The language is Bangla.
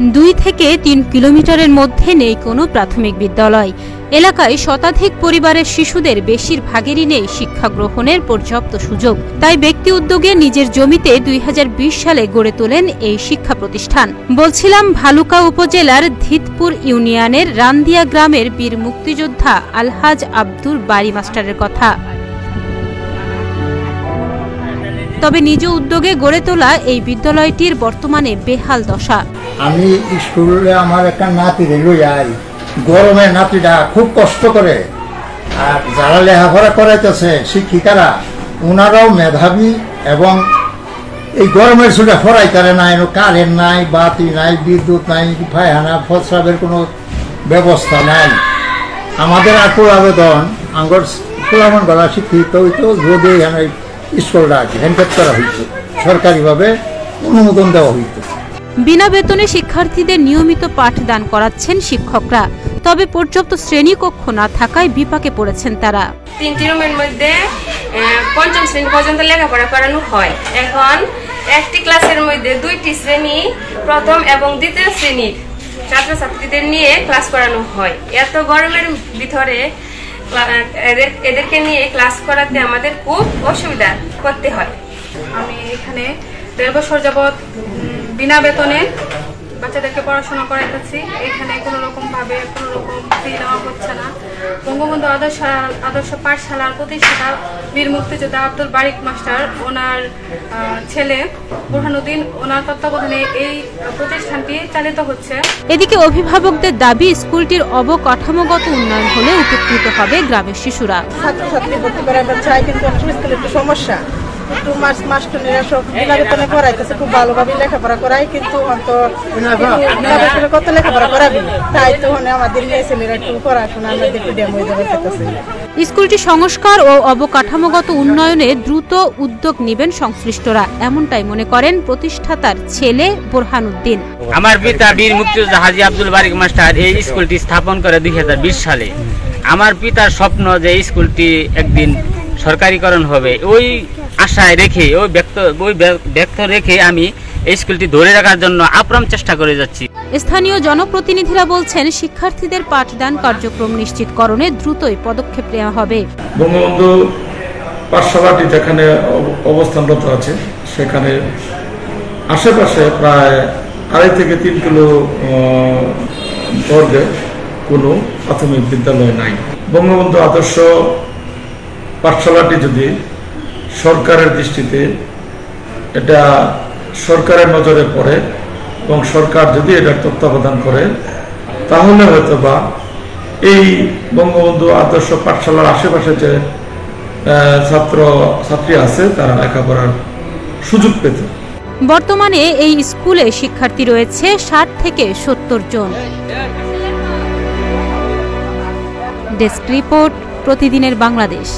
2 থেকে 3 কিলোমিটারের মধ্যে নেই কোনো প্রাথমিক বিদ্যালয়। এলাকায় শতাধিক পরিবারের শিশুদের বেশিরভাগেরই নেই শিক্ষা গ্রহণের পর্যাপ্ত সুযোগ। তাই ব্যক্তি উদ্যোগে নিজের জমিতে 2020 সালে গড়ে তোলেন এই শিক্ষা প্রতিষ্ঠান। বলছিলাম ভালুকা উপজেলার ধিতপুর ইউনিয়নের রান্দিয়া গ্রামের বীর মুক্তিযোদ্ধা আলহাজ আব্দুল বারী মাস্টারের কথা। তবে নিজ উদ্যোগে গড়ে তোলা এই বিদ্যালয়টির বর্তমানে বেহাল দশা। আমি স্কুলে আমার একটা নাতি লই গরমে নাতিটা খুব কষ্ট করে, আর যারা লেখাপড়া করাইতেছে শিক্ষিকারা ওনারাও মেধাবী এবং এই গরমের ছুটে পড়াইতারে নাই, কারেন্ট নাই, বাতি নাই, বিদ্যুৎ নাই, পায়খানা প্রস্রাবের কোনো ব্যবস্থা নাই। আমাদের আকুল আবেদন আঙ্গর পুরামন গলা শিক্ষিত হইতো যদি এখানে স্কুলটা হ্যান্ডেড করা হইতো, সরকারিভাবে অনুমোদন দেওয়া হইতো। বিনা বেতনে শিক্ষার্থীদের নিয়মিত পাঠদান করাচ্ছেন শিক্ষকরা। তবে পর্যাপ্ত শ্রেণীকক্ষ না থাকায় বিপাকে পড়েছেন তারা। 3টি রুমের মধ্যে 5ম শ্রেণী পর্যন্ত লেখাপড়া করানো হয়। এখন একটি ক্লাসের মধ্যে 2টি শ্রেণী, প্রথম এবং দ্বিতীয় শ্রেণীর ছাত্রছাত্রীদের নিয়ে ক্লাস করানো হয়। এত গরমের ভিতরে এদেরকে নিয়ে ক্লাস করাতে আমাদের খুব অসুবিধা করতে হয়। আমি এখানে 1.5 বছর যাবৎ বিনা বেতনে বাচ্চাদেরকে পড়াশোনা করাইতেছি। এখানে কোনো রকম ফি নেওয়া হচ্ছে না। বঙ্গবন্ধু আদর্শ পাঠশালার প্রতিষ্ঠাতা বীর মুক্তিযোদ্ধা আব্দুল বারী মাস্টার, ওনার ছেলে বুরহানুদ্দিন, ওনার তত্ত্বাবধানে এই প্রতিষ্ঠানটি চালিত হচ্ছে। এদিকে অভিভাবকদের দাবি স্কুলটির অবকাঠামোগত উন্নয়ন হলে উপকৃত হবে গ্রামের শিশুরা। ছাত্রছাত্রী ভর্তি করাবার চাই, কিন্তু স্কুলে একটু সমস্যা। একটু মাস্টাররা সব বিনা বেতনে পড়াইতেছে, খুব ভালোভাবে লেখাপড়া করায়, কিন্তু বিনা বেতনে কত লেখাপড়া করাবে, তাই তো আমাদের মেয়ে ছেলেরা একটু পড়াশোনা আমাদের একটু ডেমো দেওয়া হইতেছে। স্কুলটি সংস্কার ও অবকাঠামোগত উন্নয়নে দ্রুত উদ্যোগ নেবেন সংশ্লিষ্টরা, এমনটাই মনে করেন প্রতিষ্ঠাতার ছেলে বুরহানুদ্দিন। আমার পিতা বীর মুক্তিযোদ্ধা হাজী আব্দুল বারী মাস্টার এই স্কুলটি স্থাপন করে 2020 সালে। আমার পিতার স্বপ্ন যে স্কুলটি একদিন সরকারিকরণ হবে, ওই আশায় রেখে ব্যক্ত রেখে আমি এই স্কুলটি ধরে রাখার জন্য আপ্রাণ চেষ্টা করে যাচ্ছি। স্থানীয় জনপ্রতিনিধিরা বলছেন শিক্ষার্থীদের পাঠদান কার্যক্রম নিশ্চিতকরণে দ্রুতই পদক্ষেপ নেওয়া হবে। বঙ্গবন্ধু পাঠশালাটি যেখানে অবস্থানরত আছে সেখানে আশেপাশে প্রায় 2.5 থেকে 3 কিলো বর্গে কোনো প্রাথমিক বিদ্যালয় নাই। বঙ্গবন্ধু আদর্শ পাঠশালাটি যদি সরকারের দৃষ্টিতে এটা সরকারের নজরে পড়ে এবং সরকার যদি এটার তত্ত্বাবধান করে, তাহলে হয়তো বা এই বঙ্গবন্ধু আদর্শ পাঠশালার আশেপাশে যে ছাত্রছাত্রী আছে তারা লেখাপড়ার সুযোগ পেত। বর্তমানে এই স্কুলে শিক্ষার্থী রয়েছে 60 থেকে 70 জন। ডেস্ক রিপোর্ট, প্রতিদিনের বাংলাদেশ।